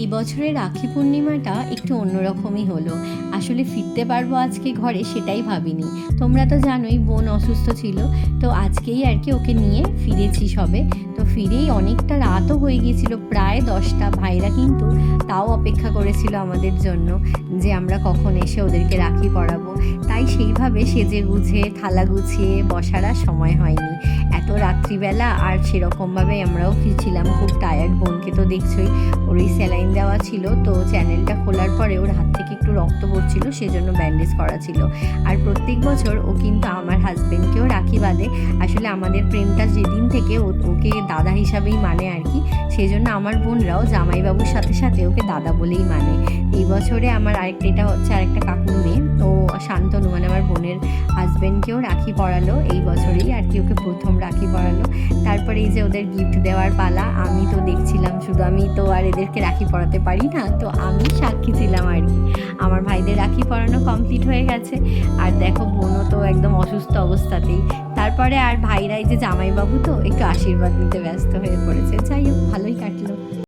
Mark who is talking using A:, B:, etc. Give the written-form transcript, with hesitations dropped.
A: এবছরের রাখি পূর্ণিমাটা একটু অন্যরকমই হলো। আসলে ফিরতে পারবো আজকে ঘরে সেটাই ভাবিনি। তোমরা তো জানোই বোন অসুস্থ ছিল, তো আজকেই আর কি ওকে নিয়ে ফিরেছি সবে। তো ফিরেই অনেকটা রাতও হয়ে গিয়েছিল, প্রায় 10টা। ভাইরা কিন্তু তাও অপেক্ষা করেছিল আমাদের জন্য যে আমরা কখন এসে ওদেরকে রাখি পরাবো। তাই সেইভাবে সেজে গুজে থালা গুছিয়ে বসার আর সময় হয়নি। এত রাত্রিবেলা আর সেরকমভাবে আমরাও ফিরছিলাম, খুব টায়ার্ড। বোনকে তো দেখছোই, ওর ওই স্যালাইন দেওয়া ছিল, তো চ্যানেলটা খোলার পরে ওর হাত থেকে একটু রক্ত পড়ছিল, সেজন্য ব্যান্ডেজ করা ছিল। আর প্রত্যেক বছর ও কিন্তু আমার হাজব্যান্ডকেও রাখি বাঁধে। আসলে আমাদের প্রেমটা যেদিন থেকে ওকে দাদা হিসাবেই মানে আর কি, সেই জন্য আমার বোনরাও জামাইবাবুর সাথে সাথে ওকে দাদা বলেই মানে। এই বছরে আমার এটা হচ্ছে আরেকটা কাকুর মেয়ে, ও শান্তনু মানে আমার বোনের হাজব্যান্ডকেও রাখি পরালো এই বছরেই আর কি, ওকে প্রথম রাখি পরালো। তারপরে এই যে ওদের গিফট দেওয়ার পালা, আমি তো দেখছিলাম শুধু, আমি তো আর এদেরকে রাখি পরাতে পারি না, তো আমি সাক্ষী ছিলাম আর কি। আমার ভাইদের রাখি পরানো কমপ্লিট হয়ে গেছে, আর দেখো বোনও তো একদম অসুস্থ অবস্থাতেই। তারপরে আর ভাইরাই যে জামাইবাবু তো একটু আশীর্বাদ নিতে ব্যস্ত হয়ে পড়েছে। যাই হোক, ভালোই কাটলো।